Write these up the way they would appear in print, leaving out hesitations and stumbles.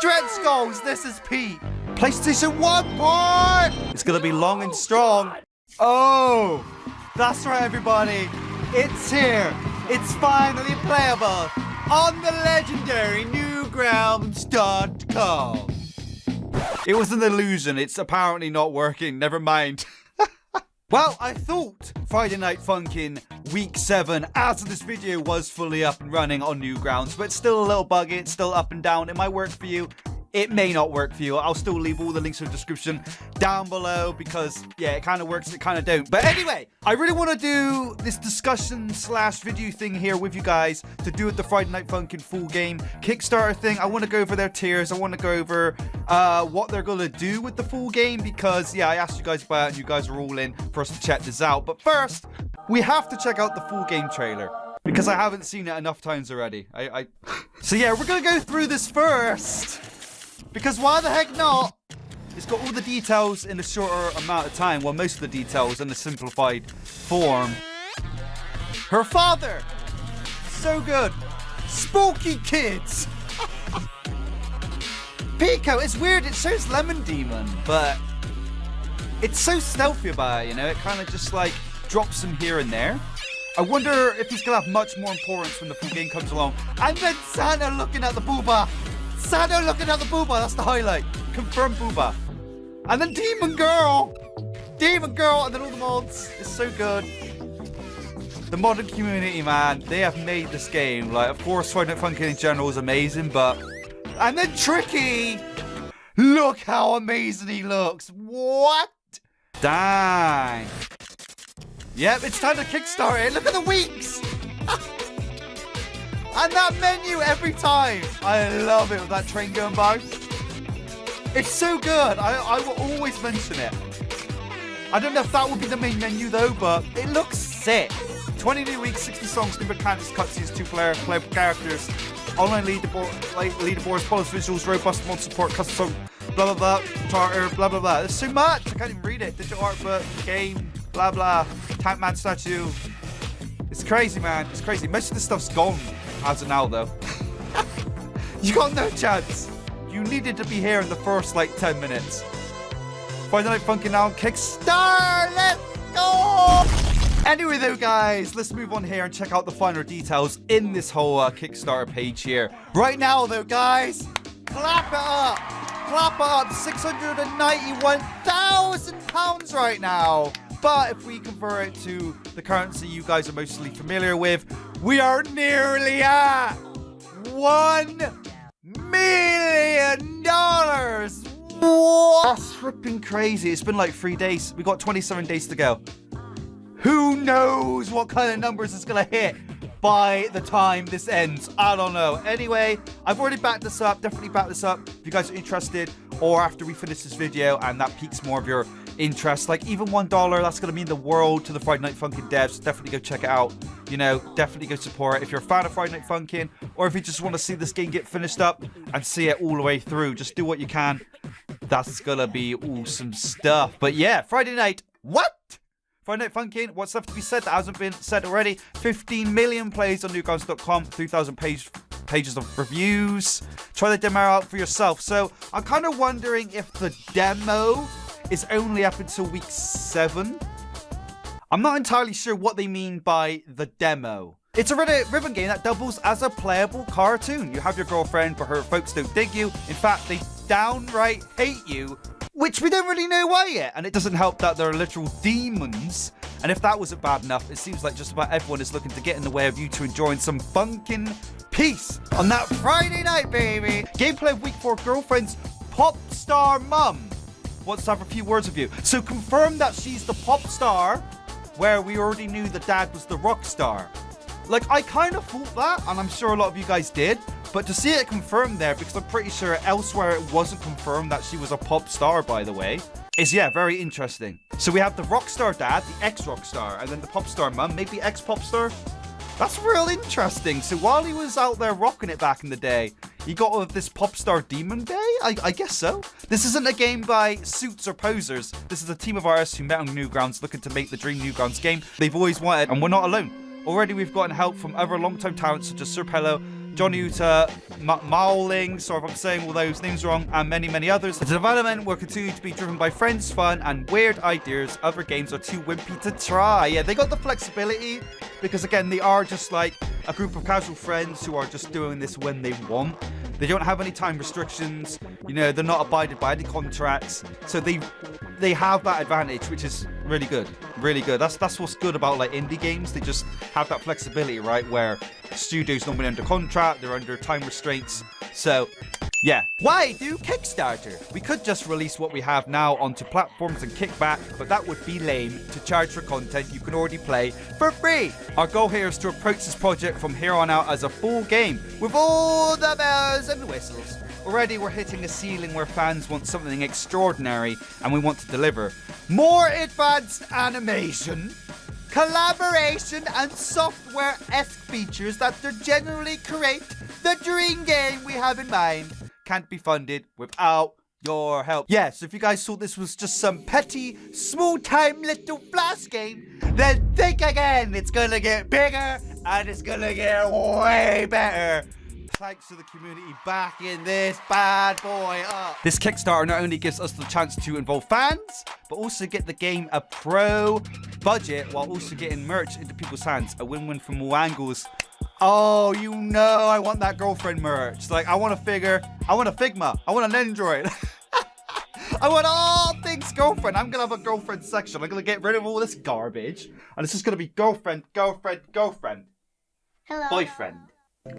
Dread Skulls, this is Pete. PlayStation 1 port! It's gonna be long and strong. Oh, that's right, everybody. It's here. It's finally playable on the legendary Newgrounds.com. It was an illusion. It's apparently not working. Never mind. Well, I thought Friday Night Funkin' Week 7, as of this video, was fully up and running on Newgrounds, but it's still a little buggy. It's still up and down. It might work for you. It may not work for you. I'll still leave all the links in the description down below because, yeah, it kind of works, it kind of don't. But anyway, I really want to do this discussion slash video thing here with you guys to do with the Friday Night Funkin' Full Game Kickstarter thing. I want to go over their tiers. I want to go over what they're going to do with the full game because, yeah, I asked you guys about it and you guys are all in for us to check this out. But first, we have to check out the full game trailer because I haven't seen it enough times already. So yeah, we're going to go through this first. Because why the heck not? It's got all the details in a shorter amount of time. Well, most of the details in a simplified form. Her father! So good. Spooky kids! Pico, it's weird. It shows Lemon Demon, but it's so stealthy about it, you know? It kind of just like drops him here and there. I wonder if he's going to have much more importance when the full game comes along. And then Santa looking at the booba. Santa looking at the booba, that's the highlight. Confirmed booba. And then Demon Girl, and then all the mods. It's so good. The modding community, man, they have made this game. Like, of course, Friday Night Funkin' in general is amazing, but... And then Tricky! Look how amazing he looks. What? Dang. Yep, it's time to kickstart it. Look at the weeks! And that menu every time. I love it with that train going by. It's so good. I will always mention it. I don't know if that will be the main menu though, but it looks sick. 20 new weeks, 60 songs, new mechanics, cutscenes, 2-player, playable characters, online leaderboards, polished visuals, robust mod support, custom song, blah blah blah, charter, blah blah blah. There's so much. I can't even read it. Digital art book, game, blah blah, Tank Man statue. It's crazy, man. It's crazy. Most of this stuff's gone as of now, though. You got no chance. You needed to be here in the first, like, 10 minutes. Friday Night Funkin' now on Kickstarter. Let's go! Anyway, though, guys, let's move on here and check out the finer details in this whole Kickstarter page here. Right now, though, guys, clap it up. Clap it up. £691,000 right now. But if we convert it to the currency you guys are mostly familiar with, we are nearly at $1 million. What? That's flipping crazy. It's been like 3 days. We got 27 days to go. Who knows what kind of numbers it's going to hit by the time this ends? I don't know. Anyway, I've already backed this up. Definitely back this up if you guys are interested, or after we finish this video and that piques more of your interest. Like, even $1, that's going to mean the world to the Friday Night Funkin' devs. Definitely go check it out. You know, definitely go support it if you're a fan of Friday Night Funkin', or if you just want to see this game get finished up and see it all the way through. Just do what you can. That's going to be awesome stuff. But yeah, Friday night. What? Friday Night Funkin', what's left to be said that hasn't been said already? 15 million plays on Newgrounds.com, 3,000 pages of reviews. Try the demo out for yourself. So I'm kind of wondering if the demo is only up until week 7. I'm not entirely sure what they mean by the demo. It's a ribbon game that doubles as a playable cartoon. You have your girlfriend, but her folks don't dig you. In fact, they downright hate you, which we don't really know why yet. And it doesn't help that there are literal demons. And if that wasn't bad enough, it seems like just about everyone is looking to get in the way of you two enjoying some funkin' peace on that Friday night, baby. Gameplay of week 4, girlfriend's pop star mum wants to have a few words with you. So confirm that she's the pop star, where we already knew the dad was the rock star. Like, I kind of thought that, and I'm sure a lot of you guys did, but to see it confirmed there, because I'm pretty sure elsewhere it wasn't confirmed that she was a pop star, by the way, is, yeah, very interesting. So we have the rock star dad, the ex-rock star, and then the pop star mum, maybe ex-pop star. That's real interesting. So while he was out there rocking it back in the day, he got all of this pop star demon bay? I guess so. This isn't a game by suits or posers. This is a team of artists who met on Newgrounds looking to make the dream Newgrounds game they've always wanted, and we're not alone. Already we've gotten help from other long-time talents such as Sir Pello, Johnny Utah, Mauling, sorry if I'm saying all those names wrong, and many, many others. The development will continue to be driven by friends, fun, and weird ideas. Other games are too wimpy to try. Yeah, they got the flexibility because, again, they are just like a group of casual friends who are just doing this when they want. They don't have any time restrictions. You know, they're not abided by any contracts. So they have that advantage, which is really good. Really good. That's what's good about like indie games. They just have that flexibility, right? Where studios normally under contract, they're under time restraints. So yeah. Why do Kickstarter? We could just release what we have now onto platforms and kick back, but that would be lame to charge for content you can already play for free. Our goal here is to approach this project from here on out as a full game with all the bells and whistles. Already we're hitting a ceiling where fans want something extraordinary and we want to deliver. More advanced animation, collaboration and software-esque features that generally create the dream game we have in mind. Can't be funded without your help. Yeah, so if you guys thought this was just some petty, small-time little flash game, then think again. It's gonna get bigger and it's gonna get way better. Thanks to the community backing this bad boy up. This Kickstarter not only gives us the chance to involve fans, but also get the game a pro budget while also getting merch into people's hands. A win-win from all angles. Oh, you know I want that girlfriend merch. Like, I want a figure, I want a Figma, I want an Android. I want all things girlfriend. I'm going to have a girlfriend section. I'm going to get rid of all this garbage. And it's just going to be girlfriend, girlfriend, girlfriend. Hello. Boyfriend.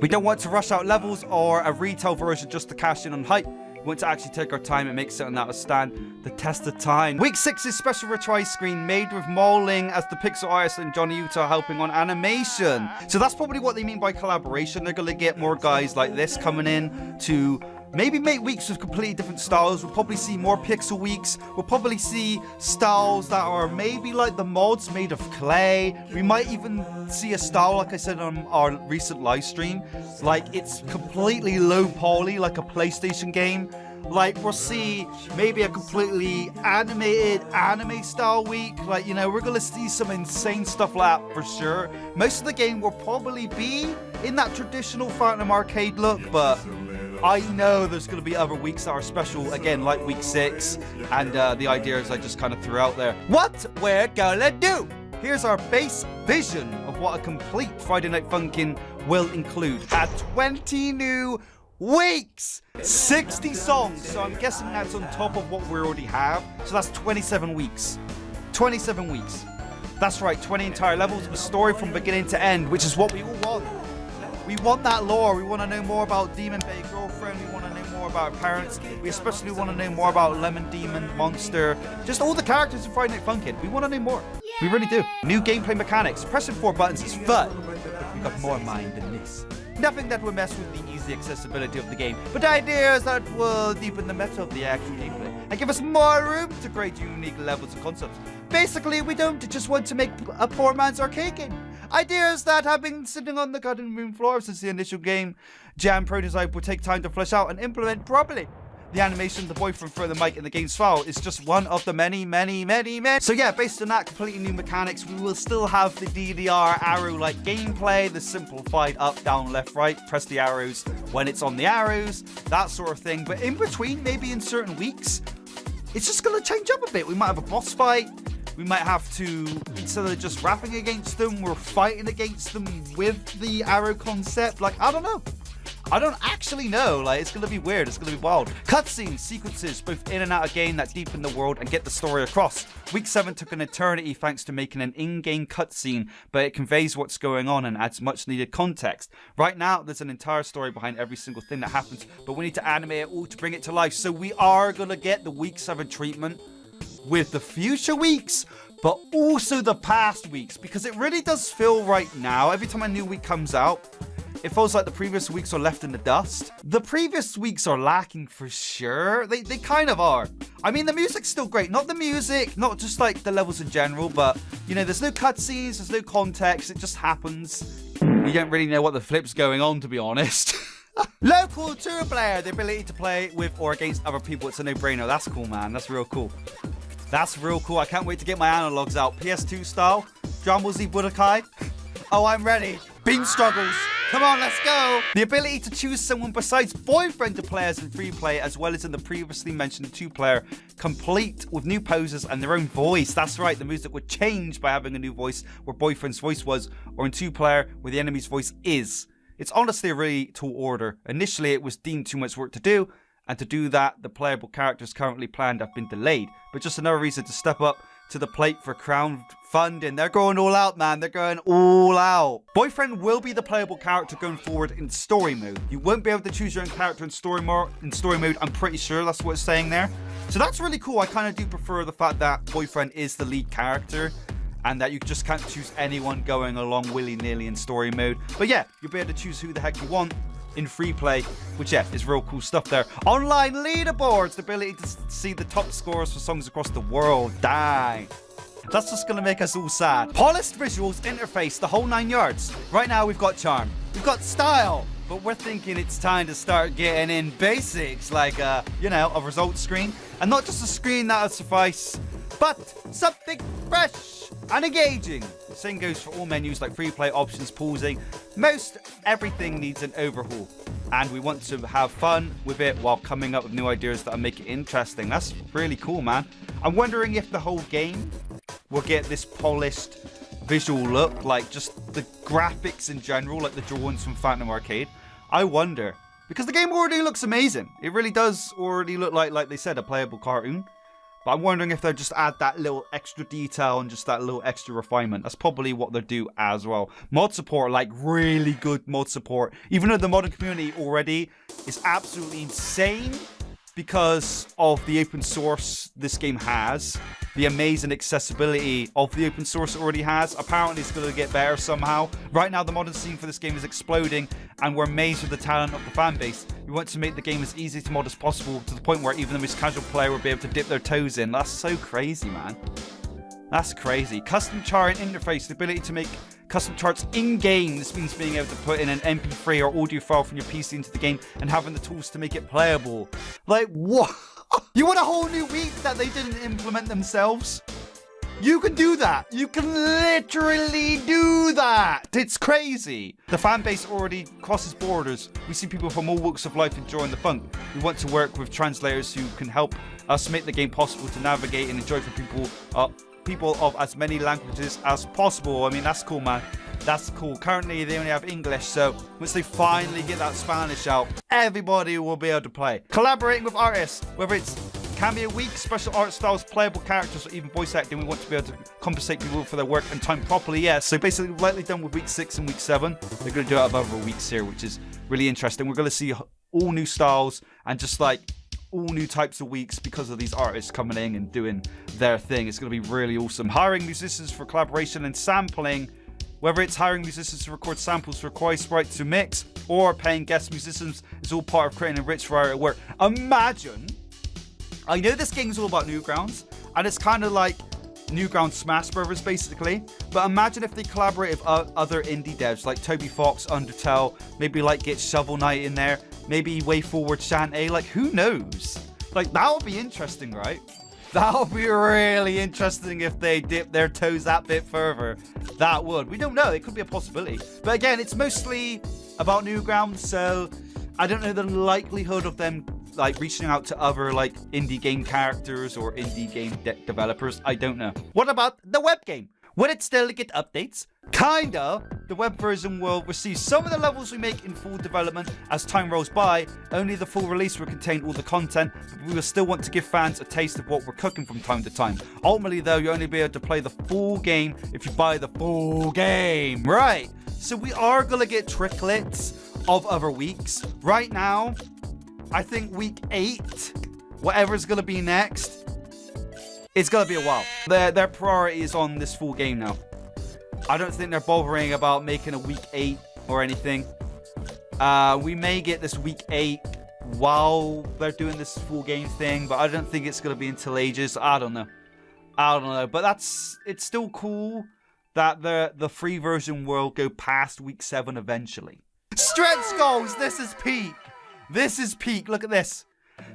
We don't want to rush out levels or a retail version just to cash in on hype. We want to actually take our time and make something that'll stand the test of time. Week 6's special retry screen made with Mauling as the pixel artist and Johnny Utah helping on animation. So that's probably what they mean by collaboration. They're going to get more guys like this coming in to maybe make weeks with completely different styles. We'll probably see more pixel weeks. We'll probably see styles that are maybe like the mods made of clay. We might even see a style, like I said on our recent live stream, like it's completely low poly, like a PlayStation game. Like we'll see maybe a completely animated anime style week. Like, you know, we're gonna see some insane stuff like that for sure. Most of the game will probably be in that traditional Phantom arcade look, but I know there's going to be other weeks that are special, again, like week 6, and the ideas I just kind of threw out there. What we're gonna do! Here's our base vision of what a complete Friday Night Funkin' will include. At 20 new weeks! 60 songs, so I'm guessing that's on top of what we already have. So that's 27 weeks. 27 weeks. That's right, 20 entire levels of a story from beginning to end, which is what we all want. We want that lore. We want to know more about Demon Bay Girlfriend. We want to know more about our parents. We especially want to know more about Lemon Demon, Monster, just all the characters in Friday Night Funkin'. We want to know more. We really do. New gameplay mechanics. Pressing 4 buttons is fun. We got more mind than this. Nothing that will mess with the easy accessibility of the game, but ideas that will deepen the meta of the actual gameplay and give us more room to create unique levels and concepts. Basically, we don't just want to make a poor man's arcade game. Ideas that have been sitting on the cutting room floor since the initial game jam prototype will take time to flesh out and implement properly. The animation, the boyfriend for the mic, and the game's file is just one of the many. So yeah, based on that completely new mechanics, we will still have the DDR arrow-like gameplay, the simplified up, down, left, right, press the arrows when it's on the arrows, that sort of thing. But in between, maybe in certain weeks, it's just going to change up a bit. We might have a boss fight. We might have to, instead of just rapping against them, we're fighting against them with the arrow concept. Like, I don't know. I don't actually know. Like, it's going to be weird. It's going to be wild. Cutscenes, sequences, both in and out of game that deepen the world and get the story across. Week 7 took an eternity thanks to making an in-game cutscene, but it conveys what's going on and adds much needed context. Right now, there's an entire story behind every single thing that happens, but we need to animate it all to bring it to life. So we are going to get the week 7 treatment with the future weeks, but also the past weeks, because it really does feel right now, every time a new week comes out, it feels like the previous weeks are left in the dust. The previous weeks are lacking for sure. They kind of are. I mean, the music's still great. Not the music, not just like the levels in general, but, you know, there's no cutscenes, there's no context, it just happens. You don't really know what the flip's going on, to be honest. Local tour player, the ability to play with or against other people, it's a no-brainer. That's cool, man. That's real cool. That's real cool. I can't wait to get my analogs out. PS2 style. Dragon Ball Z Budokai. Oh, I'm ready. Beam struggles. Come on, let's go. The ability to choose someone besides boyfriend to play as in free play, as well as in the previously mentioned 2-player, complete with new poses and their own voice. That's right, the music would change by having a new voice where boyfriend's voice was, or in 2-player where the enemy's voice is. It's honestly a really tall order. Initially, it was deemed too much work to do, and to do that, the playable characters currently planned have been delayed. But just another reason to step up to the plate for crowdfunding. They're going all out, man. They're going all out. Boyfriend will be the playable character going forward in story mode. You won't be able to choose your own character in story mode. I'm pretty sure that's what it's saying there. So that's really cool. I kind of do prefer the fact that Boyfriend is the lead character and that you just can't choose anyone going along willy-nilly in story mode. But yeah, you'll be able to choose who the heck you want in free play, which yeah, is real cool stuff there. Online leaderboards, the ability to see the top scores for songs across the world. Dang. That's just gonna make us all sad. Polished visuals, interface, the whole 9 yards. Right now we've got charm, we've got style, but we're thinking it's time to start getting in basics like you know, a results screen. And not just a screen that'll suffice, but something fresh and engaging. The same goes for all menus like free play, options, pausing. Most everything needs an overhaul, and we want to have fun with it while coming up with new ideas that'll make it interesting. That's really cool, man. I'm wondering if the whole game will get this polished visual look, like just the graphics in general, like the drawings from Phantom Arcade. I wonder, because the game already looks amazing. It really does already look like they said, a playable cartoon. But I'm wondering if they'll just add that little extra detail and just that little extra refinement. That's probably what they'll do as well. Mod support, like really good mod support. Even though the modding community already is absolutely insane because of the open source this game has. The amazing accessibility of the open source it already has. Apparently it's going to get better somehow. Right now the modding scene for this game is exploding, and we're amazed with the talent of the fan base. We want to make the game as easy to mod as possible, to the point where even the most casual player will be able to dip their toes in. That's so crazy, man. That's crazy. Custom chart interface, the ability to make custom charts in-game. This means being able to put in an MP3 or audio file from your PC into the game and having the tools to make it playable. Like, what? You want a whole new week that they didn't implement themselves? You can do that. You can literally do that. It's crazy. The fan base already crosses borders. We see people from all walks of life enjoying the fun. We want to work with translators who can help us make the game possible to navigate and enjoy for people of as many languages as possible. I mean, that's cool, man. That's cool. Currently, they only have English, so once they finally get that Spanish out, everybody will be able to play. Collaborating with artists, whether it's can be a week, special art styles, playable characters, or even voice acting. We want to be able to compensate people for their work and time properly. Yeah, so basically, likely done with week 6 and week 7. They're going to do it over weeks here, which is really interesting. We're going to see all new styles and just like all new types of weeks because of these artists coming in and doing their thing. It's going to be really awesome. Hiring musicians for collaboration and sampling. Whether it's hiring musicians to record samples for Koi Sprite to mix or paying guest musicians, is all part of creating a rich variety of work. Imagine, I know this game's all about Newgrounds, and it's kind of like Newgrounds Smash Brothers basically, but imagine if they collaborate with other indie devs like Toby Fox, Undertale, maybe like get Shovel Knight in there, maybe Way Forward Shantae, like who knows? Like that would be interesting, right? That would be really interesting if they dip their toes that bit further. That would. We don't know. It could be a possibility. But again, it's mostly about Newgrounds, so I don't know the likelihood of them like reaching out to other like indie game characters or indie game developers. I don't know. What about the web game? Would it still get updates? Kinda. The web version will receive some of the levels we make in full development as time rolls by. Only the full release will contain all the content, but we will still want to give fans a taste of what we're cooking from time to time. Ultimately though, you only be able to play the full game if you buy the full game. Right. So we are going to get tricklets of other weeks. Right now, I think week 8, whatever's going to be next, it's going to be a while. Their priority is on this full game now. I don't think they're bothering about making a week 8 or anything. We may get this week 8 while they're doing this full game thing, but I don't think it's going to be until ages. I don't know. But it's still cool that the free version will go past week 7 eventually. Stretch goals! This is peak. This is peak. Look at this.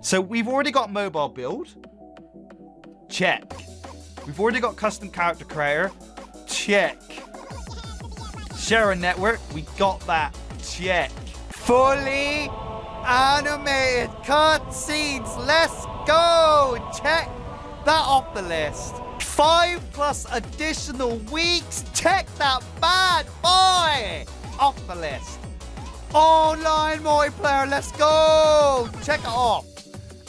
So we've already got mobile build. Check. We've already got custom character creator. Check. Share a network. We got that. check. Fully animated cutscenes. Let's go. Check that off the list. 5+ additional weeks. Check that bad boy off the list. Online multiplayer. Let's go. Check it off.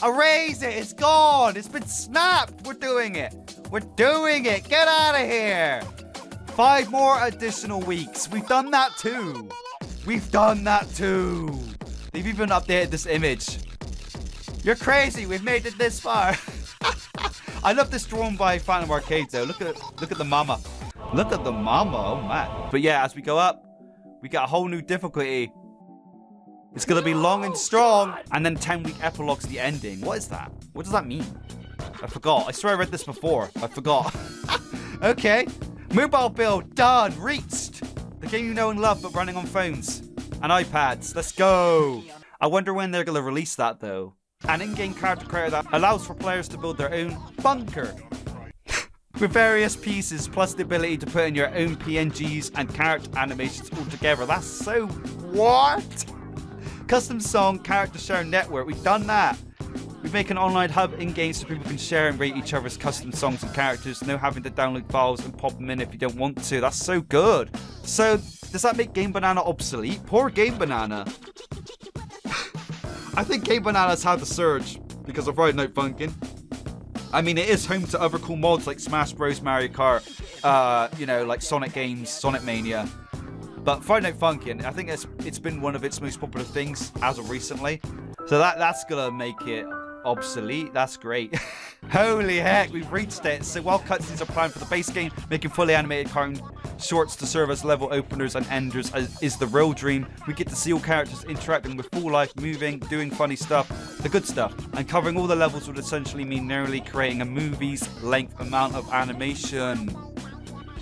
Erase it. It's gone. It's been snapped. We're doing it. We're doing it. Get out of here. 5 more additional weeks. We've done that too. We've done that too. They've even updated this image. You're crazy. We've made it this far. I love this drawn by Phantom Arcade though. Look at the mama. Look at the mama. Oh man. But yeah, as we go up, we got a whole new difficulty. It's gonna be long and strong, and then 10-week epilogue's the ending. What is that? What does that mean? I forgot. I swear I read this before. I forgot. Okay. Mobile build done. Reached. The game you know and love, but running on phones and iPads. Let's go. I wonder when they're gonna release that though. An in-game character creator that allows for players to build their own bunker with various pieces, plus the ability to put in your own PNGs and character animations all together. That's so what? Custom song character share network. We've done that. We make an online hub in-game so people can share and rate each other's custom songs and characters. No having to download files and pop them in if you don't want to. That's so good. So, does that make Game Banana obsolete? Poor Game Banana. I think Game Banana's had the surge because of Night Funkin. I mean, it is home to other cool mods like Smash Bros, Mario Kart, you know, like Sonic games, Sonic Mania. But Night Funkin, I think it's been one of its most popular things as of recently. So that's gonna make it obsolete. That's great. Holy heck, we've reached it. So while cutscenes are planned for the base game, making fully animated cartoon shorts to serve as level openers and enders is the real dream. We get to see all characters interacting with full life, moving, doing funny stuff, the good stuff, and covering all the levels would essentially mean nearly creating a movie's length amount of animation.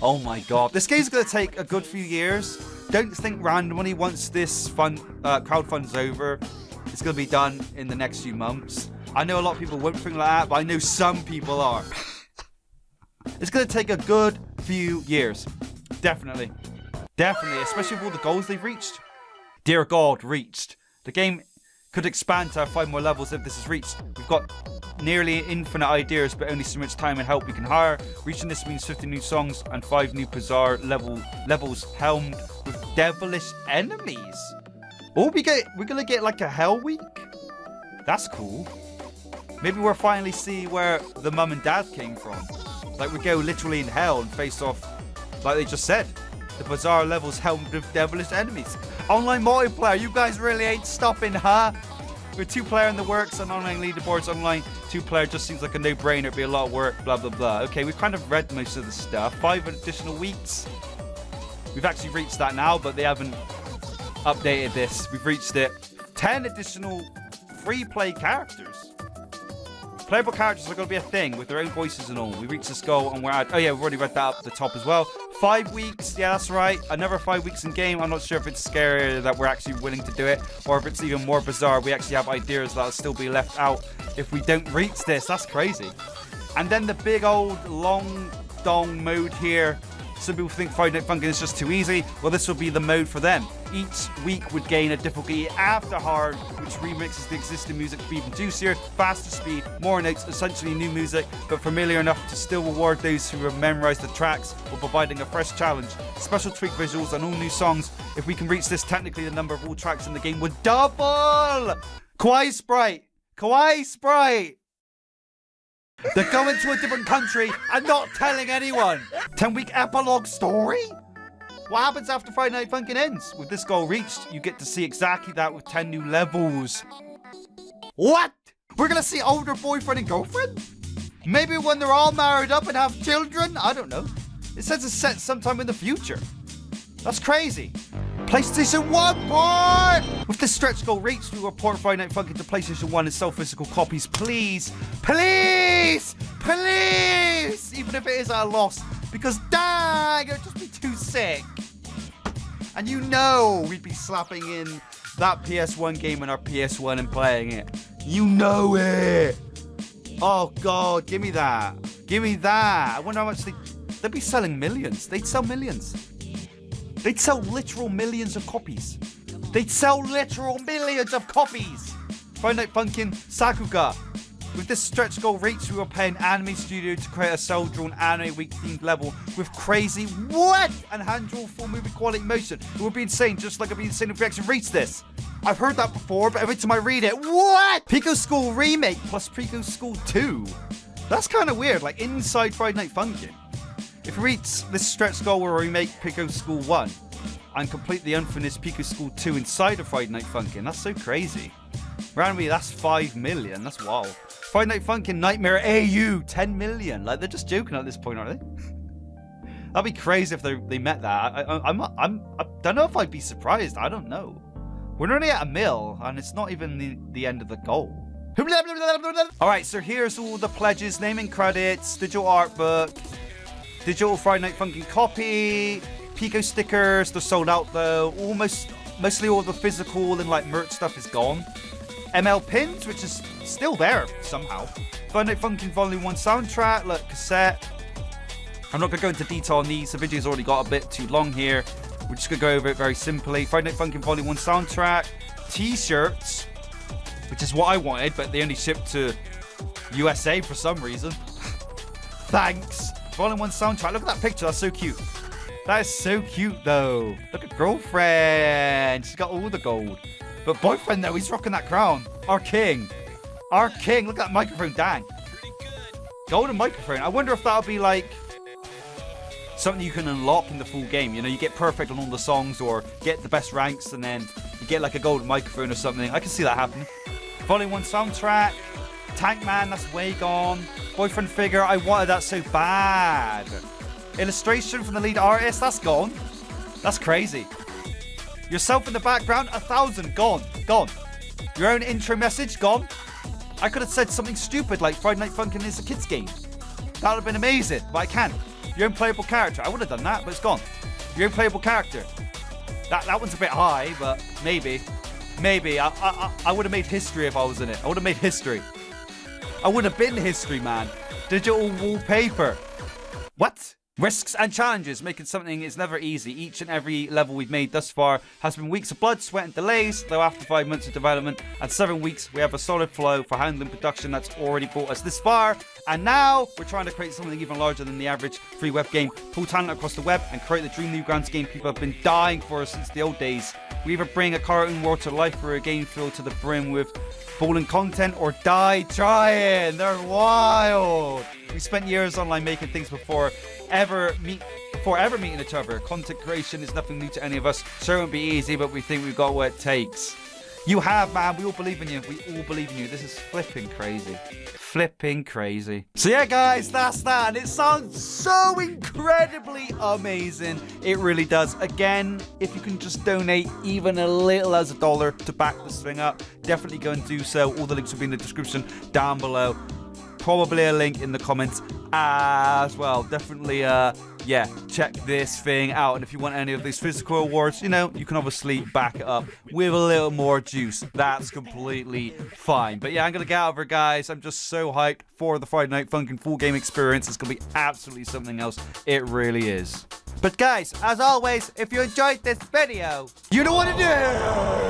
Oh my god. This game's gonna take a good few years. Don't think randomly once this crowdfund's over, it's gonna be done in the next few months. I know a lot of people won't think like that, but I know some people are. It's gonna take a good few years. Definitely. Definitely, especially with all the goals they've reached. Dear God, reached. The game could expand to have 5 more levels if this is reached. We've got nearly infinite ideas, but only so much time and help we can hire. Reaching this means 50 new songs and 5 new bizarre levels helmed with devilish enemies. Oh, we're gonna get like a hell week? That's cool. Maybe we'll finally see where the mum and dad came from. Like we go literally in hell and face off, like they just said. The bizarre levels helmed with devilish enemies. Online multiplayer, you guys really ain't stopping, huh? With 2-player in the works and online leaderboards, online 2-player just seems like a no-brainer. It'd be a lot of work, blah, blah, blah. Okay, we've kind of read most of the stuff. 5 additional weeks. We've actually reached that now, but they haven't updated this. We've reached it. 10 additional free-play characters. Playable characters are going to be a thing with their own voices and all. We reached this goal and we're at... Oh yeah, we've already read that up at the top as well. 5 weeks. Yeah, that's right. Another 5 weeks in game. I'm not sure if it's scarier that we're actually willing to do it or if it's even more bizarre. We actually have ideas that'll still be left out if we don't reach this. That's crazy. And then the big old long dong mode here. Some people think Night Funkin is just too easy. Well, this will be the mode for them. Each week would gain a difficulty after hard, which remixes the existing music to be even juicier, faster speed, more notes, essentially new music, but familiar enough to still reward those who have memorized the tracks while providing a fresh challenge. Special tweak visuals and all new songs. If we can reach this, technically the number of all tracks in the game would double! Kawaii Sprite! Kawaii Sprite! They're going to a different country and not telling anyone. 10-week epilogue story? What happens after Night Funkin ends? With this goal reached, you get to see exactly that with 10 new levels. What? We're gonna see older boyfriend and girlfriend? Maybe when they're all married up and have children? I don't know. It says it's set sometime in the future. That's crazy. PlayStation 1 port! With this stretch goal reached, we will port Night Funkin to PlayStation 1 and sell physical copies. Please! Please! Please! Even if it is at a loss. Because dang, it would just be too sick. And you know we'd be slapping in that PS1 game on our PS1 and playing it. You know it! Oh God, give me that. Give me that. I wonder how much they'd be selling millions. They'd sell millions. They'd sell literal millions of copies. They'd sell literal millions of copies. Friday Night Funkin Sakuga. With this stretch goal reached, we will pay an anime studio to create a cel-drawn anime week themed level with crazy and hand-drawn full movie quality motion. It would be insane, just like it'd be insane if we actually reached this. I've heard that before, but every time I read it, Pico School Remake plus Pico School 2. That's kind of weird, like inside Friday Night Funkin. If we reach this stretch goal, we'll remake Pico School 1 and complete the unfinished Pico School 2 inside of Friday Night Funkin. That's so crazy. Randomly, that's 5 million. That's wild. Friday Night Funkin Nightmare AU, 10 million. Like, they're just joking at this point, aren't they? That'd be crazy if they met that. I don't know if I'd be surprised. I don't know. We're only at 1 mil, and it's not even the end of the goal. Alright, so here's all the pledges. Naming credits, digital art book, digital Friday Night Funkin copy, Pico stickers. They're sold out, though. Mostly all the physical and, like, merch stuff is gone. ML pins, which is still there somehow. Friday Night Funkin Volume 1 soundtrack, look, cassette. I'm not going to go into detail on these. The video's already got a bit too long here. We're just going to go over it very simply. Friday Night Funkin Volume 1 soundtrack, t-shirts, which is what I wanted, but they only shipped to USA for some reason. Thanks. Volume 1 soundtrack. Look at that picture. That's so cute. That is so cute, though. Look at girlfriend. She's got all the gold. But boyfriend, though, he's rocking that crown. Our king. Our king. Look at that microphone. Dang. Golden microphone. I wonder if that'll be, like, something you can unlock in the full game. You know, you get perfect on all the songs or get the best ranks and then you get, like, a golden microphone or something. I can see that happening. Volume 1 soundtrack. Tank Man, that's way gone. Boyfriend figure. I wanted that so bad. Illustration from the lead artist. That's gone. That's crazy. Yourself in the background, 1,000, gone. Your own intro message, gone. I could have said something stupid like Friday Night Funkin' is a kid's game. That would have been amazing, but I can't. Your own playable character, I would have done that, but it's gone. Your own playable character. That one's a bit high, but maybe. I would have made history if I was in it. I would have made history. I would have been history, man. Digital wallpaper. What? Risks and challenges. Making something is never easy. Each and every level we've made thus far has been weeks of blood, sweat and delays, though after 5 months of development and 7 weeks we have a solid flow for handling production that's already brought us this far, and now we're trying to create something even larger than the average free web game, pull talent across the web and create the dream Newgrounds game people have been dying for since the old days. We either bring a cartoon world to life for a game filled to the brim with balling content or die trying. They're wild. We spent years online making things before ever meeting each other. Content creation is nothing new to any of us. Sure, it won't be easy, but we think we've got what it takes. You have, man. We all believe in you. We all believe in you. This is flipping crazy. Flipping crazy. So yeah, guys, that's that. And it sounds so incredibly amazing. It really does. Again, if you can just donate even a little as $1 to back this thing up, definitely go and do so. All the links will be in the description down below. Probably a link in the comments as well. Definitely, yeah, check this thing out. And if you want any of these physical awards, you know, you can obviously back it up with a little more juice. That's completely fine. But yeah, I'm going to get out of here, guys. I'm just so hyped for the Friday Night Funkin' Full Game experience. It's going to be absolutely something else. It really is. But guys, as always, if you enjoyed this video, you know what to do.